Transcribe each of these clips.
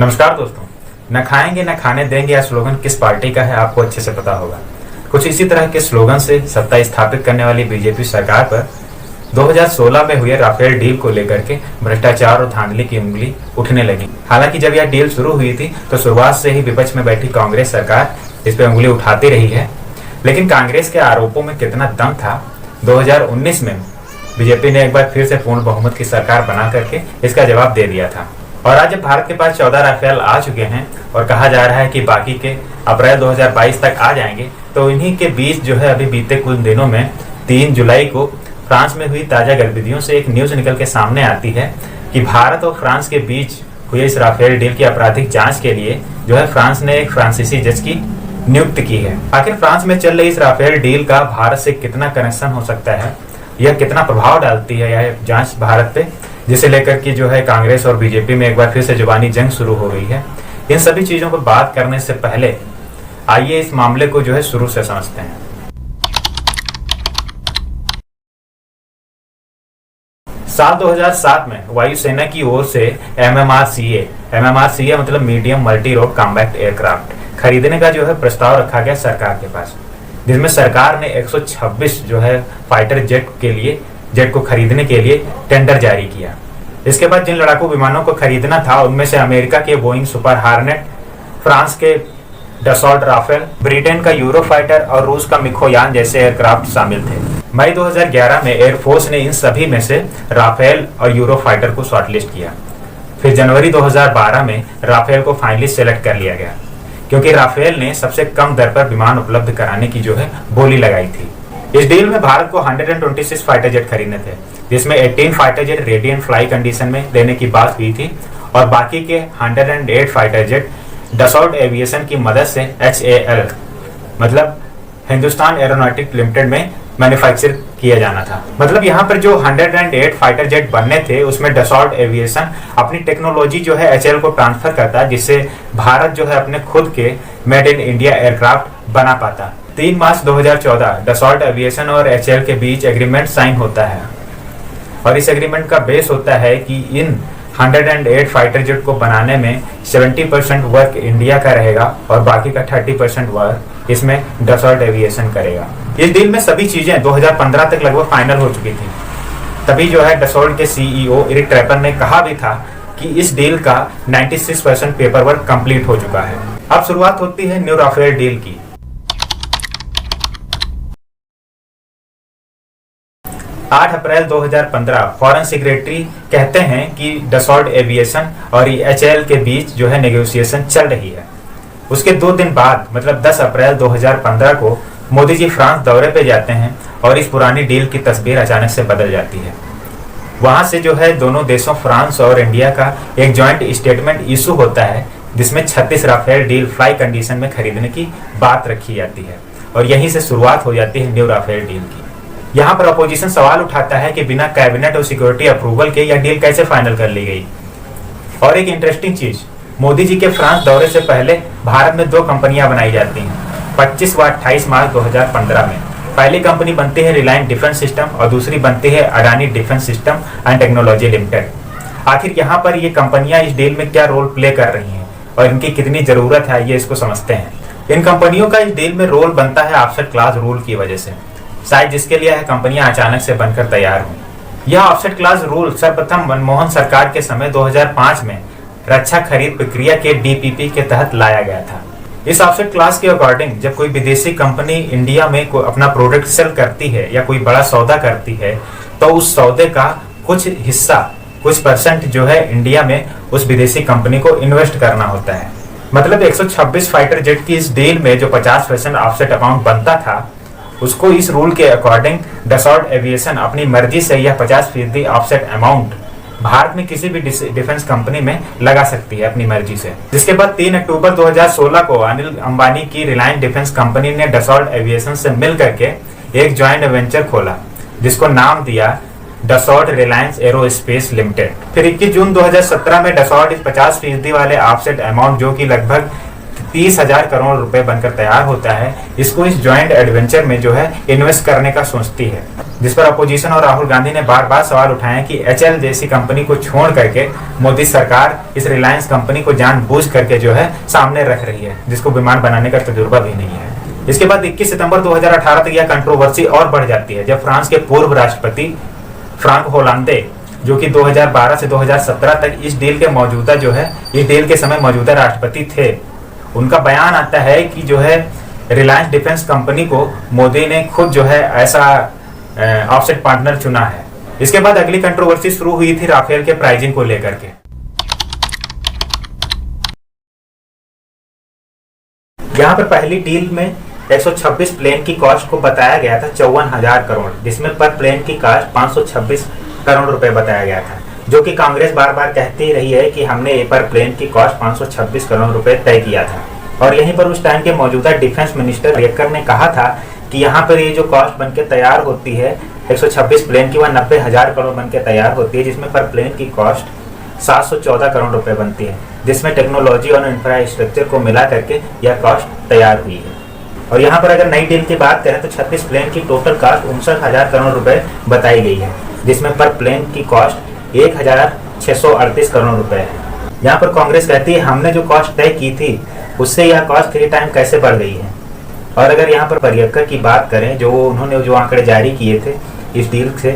नमस्कार दोस्तों। न खाएंगे न खाने देंगे यह स्लोगन किस पार्टी का है आपको अच्छे से पता होगा। कुछ इसी तरह के स्लोगन से सत्ता स्थापित करने वाली बीजेपी सरकार पर 2016 में हुए राफेल डील को लेकर के भ्रष्टाचार और धांधली की उंगली उठने लगी। हालांकि जब यह डील शुरू हुई थी तो शुरुआत से ही विपक्ष में बैठी कांग्रेस सरकार इस पर उंगली उठाती रही है, लेकिन कांग्रेस के आरोपों में कितना दम था। 2019 में बीजेपी ने एक बार फिर से पूर्ण बहुमत की सरकार बना करके इसका जवाब दे दिया था। और आज जब भारत के पास 14 राफेल आ चुके हैं और कहा जा रहा है कि बाकी के अप्रैल 2022 तक आ जाएंगे, तो इन्हीं के बीच जो है अभी बीते कुछ दिनों में 3 जुलाई को फ्रांस में हुई ताजा गतिविधियों से एक न्यूज निकल के सामने आती है कि भारत और फ्रांस के बीच हुई इस राफेल डील की आपराधिक जांच के लिए जो है फ्रांस ने एक फ्रांसीसी जज की नियुक्त की है। आखिर फ्रांस में चल रही इस राफेल डील का भारत से कितना कनेक्शन हो सकता है, यह कितना प्रभाव डालती है यह जांच भारत पे, जिसे लेकर के जो है कांग्रेस और बीजेपी में एक बार फिर से जुबानी जंग शुरू हो गई है। इन सभी चीजों पर बात करने से पहले आइए इस मामले को जो है शुरू से समझते हैं। साल 2007 में वायुसेना की ओर से MMRCA मतलब medium multi road combat aircraft खरीदने का जो है प्रस्ताव रखा गया सरकार के पास, जिसमें सरकार ने 126 जो है फाइटर जेट को खरीदने के लिए टेंडर जारी किया। इसके बाद जिन लड़ाकू विमानों को खरीदना था उनमें से अमेरिका के बोइंग सुपर हार्नेट, फ्रांस के डसॉल्ट राफेल, ब्रिटेन का यूरोफाइटर और रूस का मिखोयान जैसे एयरक्राफ्ट शामिल थे। मई 2011 में एयरफोर्स ने इन सभी में से राफेल और यूरोफाइटर को शॉर्टलिस्ट किया। फिर जनवरी 2012 में राफेल को फाइनली सेलेक्ट कर लिया गया, क्योंकि राफेल ने सबसे कम दर पर विमान उपलब्ध कराने की जो है बोली लगाई थी। इस डील में भारत को 126 फाइटर जेट खरीदने थे, जिसमें 18 fighter jet ready and fly condition में देने की बात हुई थी और बाकी के 108 फाइटर जेट डसॉल्ट एविएशन की मदद से HAL मतलब हिंदुस्तान एरोनॉटिक लिमिटेड में मैन्युफैक्चर किया जाना था। मतलब यहाँ पर जो 108 फाइटर जेट बनने थे उसमें डसॉल्ट एविएशन अपनी टेक्नोलॉजी जो है HAL को ट्रांसफर करता, जिससे भारत जो है अपने खुद के मेड इन इंडिया एयरक्राफ्ट बना पाता। 3 मार्च 2014 डसॉल्ट एविएशन और HAL के बीच एग्रीमेंट साइन होता है और इस एग्रीमेंट का बेस होता है कि इन 108 फाइटर जेट को बनाने में 70% वर्क इंडिया का रहेगा और बाकी का 30% वर्क इसमें डसॉल्ट एविएशन करेगा। इस डील में सभी चीजें 2015 तक लगभग फाइनल हो चुकी थी। तभी जो है डसॉल्ट के CEO एरिक ट्रैपर ने कहा भी था कि इस डील का 96% पेपर वर्क कंप्लीट हो चुका है। अब शुरुआत होती है न्यू राफेल डील की। 8 अप्रैल 2015 फॉरेन सेक्रेटरी कहते हैं कि डसॉल्ट एविएशन और HAL के बीच जो है नेगोशिएशन चल रही है। उसके 2 दिन बाद मतलब 10 अप्रैल 2015 को मोदी जी फ्रांस दौरे पे जाते हैं और इस पुरानी डील की तस्वीर अचानक से बदल जाती है। वहां से जो है दोनों देशों फ्रांस और इंडिया का एक जॉइंट स्टेटमेंट इशू होता है, जिसमें 36 राफेल डील फ्लाई कंडीशन में खरीदने की बात रखी जाती है और यहीं से शुरुआत हो जाती है न्यू राफेल डील की। यहाँ पर अपोजिशन सवाल उठाता है कि बिना कैबिनेट और सिक्योरिटी अप्रूवल के यह डील कैसे फाइनल कर ली गई। और एक इंटरेस्टिंग चीज, मोदी जी के फ्रांस दौरे से पहले भारत में 2 कंपनियां बनाई जाती हैं 25 व 28 मार्च 2015 में। पहली कंपनी बनती है रिलायंस डिफेंस सिस्टम और दूसरी बनती है Adani defence system and technology limited. आखिर यहाँ पर ये कंपनियां इस डील में क्या रोल प्ले कर रही हैं और इनकी कितनी जरूरत है, ये इसको समझते हैं। इन कंपनियों का इस डील में रोल बनता है ऑफसेट क्लास रूल की वजह से, शायद जिसके लिए यह कंपनियां अचानक से बनकर तैयार हुई। यह ऑफसेट क्लास रूल सर्वप्रथम मनमोहन सरकार के समय 2005 में रक्षा खरीद प्रक्रिया के DPP के तहत लाया गया था। इस ऑफसेट क्लास के अकॉर्डिंग जब कोई विदेशी कंपनी इंडिया में अपना प्रोडक्ट सेल करती है या कोई बड़ा सौदा करती है, तो उस सौदे का कुछ हिस्सा, कुछ परसेंट जो है इंडिया में उस विदेशी कंपनी को इन्वेस्ट करना होता है। मतलब 126 फाइटर जेट की इस डील में जो 50% ऑफसेट अमाउंट बनता था, उसको इस रूल के अकॉर्डिंग डसॉल्ट एविएशन अपनी मर्जी से यह 50% ऑफसेट अमाउंट भारत में किसी भी डिफेंस कंपनी में लगा सकती है अपनी मर्जी से। जिसके बाद 3 अक्टूबर 2016 को अनिल अंबानी की रिलायंस डिफेंस कंपनी ने डसॉल्ट एविएशन से मिल करके एक जॉइंट वेंचर खोला, जिसको नाम दिया डसॉल्ट रिलायंस एरोस्पेस लिमिटेड। फिर 21 जून 2017 में डसॉल्ट इस 50% वाले ऑफसेट अमाउंट जो कि लगभग 30,000 करोड़ रुपए बनकर तैयार होता है, इसको इस जॉइंट एडवेंचर में जो है इन्वेस्ट करने का सोचती है। जिस पर अपोजिशन और राहुल गांधी ने बार बार सवाल उठाए कि एचएल जैसी कंपनी को छोड़ करके मोदी सरकार इस रिलायंस कंपनी को जानबूझ करके जो है सामने रख रही है, जिसको विमान बनाने का तजुर्बा भी नहीं है। इसके बाद 21 सितंबर 2018 तक यह कंट्रोवर्सी और बढ़ जाती है, जब फ्रांस के पूर्व राष्ट्रपति फ्रांक होलांदे, जो कि 2012 से 2017 तक इस डील के मौजूदा जो है इस डील के समय मौजूदा राष्ट्रपति थे, उनका बयान आता है कि जो है रिलायंस डिफेंस कंपनी को मोदी ने खुद जो है ऐसा ऑफसेट पार्टनर चुना है। इसके बाद अगली कंट्रोवर्सी शुरू हुई थी राफेल के प्राइसिंग को लेकर के। यहाँ पर पहली डील में 126 प्लेन की कॉस्ट को बताया गया था 54,000 करोड़, जिसमें पर प्लेन की कॉस्ट 526 करोड़ रुपए बताया गया था, जो कि कांग्रेस बार बार कहती रही है कि हमने पर प्लेन की कॉस्ट 526 करोड़ रुपए तय किया था। और यहीं पर उस टाइम के मौजूदा डिफेंस मिनिस्टर रेकर ने कहा था कि यहाँ पर ये जो कॉस्ट बनके तैयार होती है 126 प्लेन की, वह 90,000 करोड़ बनके तैयार होती है, जिसमें पर प्लेन की कॉस्ट 714 करोड़ रुपए बनती है, जिसमें टेक्नोलॉजी और इंफ्रास्ट्रक्चर को मिला करके यह कॉस्ट तैयार हुई है। और यहाँ पर अगर नई डील की बात करें तो 36 प्लेन की टोटल कॉस्ट 59,000 करोड़ रुपए बताई गई है, जिसमें पर प्लेन की कॉस्ट 1,638 करोड़ रुपए है। यहाँ पर कांग्रेस कहती है हमने जो कॉस्ट तय की थी उससे यह कॉस्ट 3 टाइम कैसे बढ़ गई है। और अगर यहाँ पर पर्यटक की बात करें, जो उन्होंने जो आंकड़े जारी किए थे इस डील से,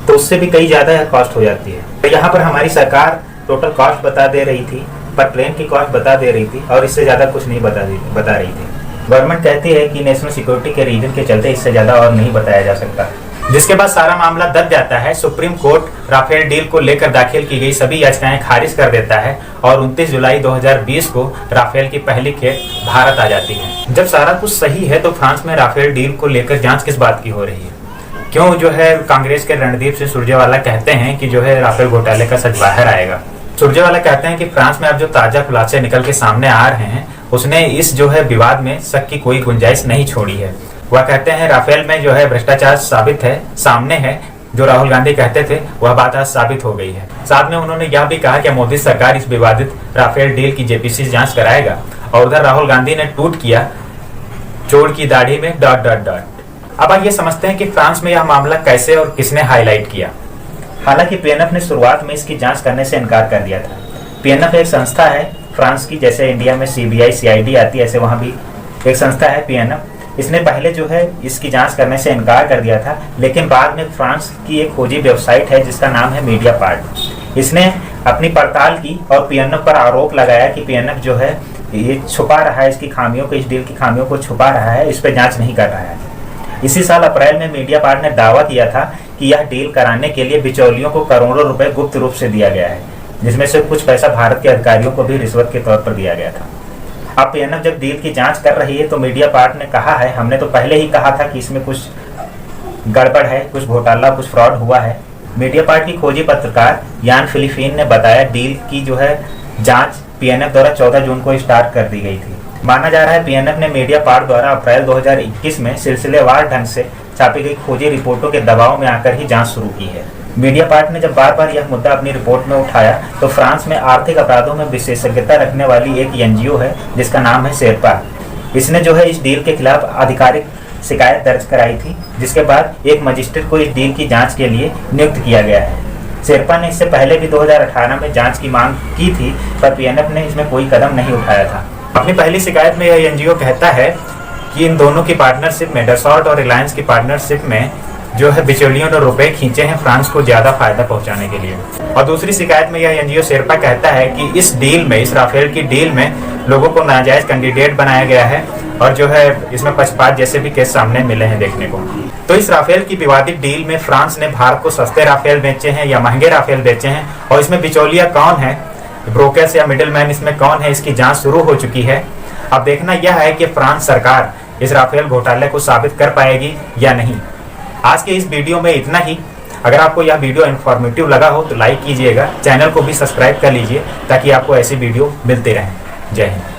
तो उससे भी कई ज़्यादा यह कॉस्ट हो जाती है। तो यहाँ पर हमारी सरकार टोटल कॉस्ट बता दे रही थी, पर प्लेन की कॉस्ट बता दे रही थी, और इससे ज़्यादा कुछ नहीं बता रही थी। गवर्नमेंट कहती है कि नेशनल सिक्योरिटी के रीजन के चलते इससे ज़्यादा और नहीं बताया जा सकता। जिसके बाद सारा मामला दब जाता है। सुप्रीम कोर्ट राफेल डील को लेकर दाखिल की गई सभी याचिकाएं खारिज कर देता है और 29 जुलाई 2020 को राफेल की पहली खेप भारत आ जाती है। जब सारा कुछ सही है तो फ्रांस में राफेल डील को लेकर जांच किस बात की हो रही है? क्यों जो है कांग्रेस के रणदीप सिंह सुरजेवाला कहते हैं कि जो है राफेल घोटाले का सच बाहर आएगा। सुरजेवाला कहते हैं कि फ्रांस में अब जो ताजा खुलासे निकल के सामने आ रहे हैं उसने इस जो है विवाद में शक की कोई गुंजाइश नहीं छोड़ी है। वह कहते हैं राफेल में जो है भ्रष्टाचार साबित है, सामने है। जो राहुल गांधी कहते थे वह बात आज साबित हो गई है। साथ में उन्होंने यह भी कहा कि मोदी सरकार इस विवादित राफेल डील की जेपीसी जांच कराएगा। और उधर राहुल गांधी ने ट्वीट किया, चोर की दाढ़ी में ... अब आइए समझते हैं कि फ्रांस में यह मामला कैसे और किसने हाईलाइट किया। हालांकि पीएनएफ ने शुरुआत में इसकी जांच करने से इनकार कर दिया था। पीएनएफ एक संस्था है फ्रांस की, जैसे इंडिया में सीबीआई सीआईडी आती है, ऐसे वहां भी एक संस्था है पीएनएफ। इसने पहले जो है इसकी जांच करने से इनकार कर दिया था, लेकिन बाद में फ्रांस की एक खोजी वेबसाइट है जिसका नाम है मीडियापार्ट, इसने अपनी पड़ताल की और पीएनएफ पर आरोप लगाया कि पीएनएफ जो है ये छुपा रहा है, इसकी खामियों को, इस डील की खामियों को छुपा रहा है, इस पर जांच नहीं कर रहा है। इसी साल अप्रैल में मीडियापार्ट ने दावा किया था कि यह डील कराने के लिए बिचौलियों को करोड़ों रुपए गुप्त रूप से दिया गया है, जिसमें से कुछ पैसा भारत के अधिकारियों को भी रिश्वत के तौर पर दिया गया था। अब पीएनएफ जब डील की जांच कर रही है तो मीडियापार्ट ने कहा है, हमने तो पहले ही कहा था कि इसमें कुछ गड़बड़ है, कुछ घोटाला, कुछ फ्रॉड हुआ है। मीडियापार्ट की खोजी पत्रकार यान फिलिपीन ने बताया डील की जो है जांच पीएनएफ द्वारा 14 जून को स्टार्ट कर दी गई थी। माना जा रहा है पीएनएफ ने मीडियापार्ट द्वारा अप्रैल 2021 में सिलसिलेवार ढंग से छापी गई खोजी रिपोर्टों के दबाव में आकर ही जांच शुरू की है। मीडियापार्ट ने जब बार बार यह मुद्दा अपनी रिपोर्ट में उठाया तो फ्रांस में आर्थिक अपराधों में विशेषज्ञता रखने वाली एक एनजीओ है जिसका नाम है शेरपा, इसने जो है इस डील के खिलाफ आधिकारिक शिकायत दर्ज कराई थी, जिसके बाद एक मजिस्ट्रेट को इस डील की जांच के लिए नियुक्त किया गया है। शेरपा ने इससे पहले भी 2018 में जांच की मांग की थी, पर पीएनएफ ने इसमें कोई कदम नहीं उठाया था। अपनी पहली शिकायत में यह एनजीओ कहता है कि इन दोनों की पार्टनरशिप में, डसॉल्ट और रिलायंस की पार्टनरशिप में जो है बिचौलियों ने रुपए खींचे हैं फ्रांस को ज्यादा फायदा पहुंचाने के लिए। और दूसरी शिकायत में यह एनजीओ शेरपा कहता है कि इस डील में, इस राफेल की डील में लोगों को नाजायज कैंडिडेट बनाया गया है और जो है इसमें पक्षपात जैसे भी केस सामने मिले हैं देखने को। तो इस राफेल की विवादित डील में फ्रांस ने भारत को सस्ते राफेल बेचे हैं या महंगे राफेल बेचे हैं, और इसमें बिचौलिया कौन है, ब्रोकर्स या मिडिलमैन इसमें कौन है, इसकी जांच शुरू हो चुकी है। अब देखना यह है कि फ्रांस सरकार इस राफेल घोटाले को साबित कर पाएगी या नहीं। आज के इस वीडियो में इतना ही। अगर आपको यह वीडियो इन्फॉर्मेटिव लगा हो तो लाइक कीजिएगा, चैनल को भी सब्सक्राइब कर लीजिए ताकि आपको ऐसी वीडियो मिलते रहें। जय हिंद।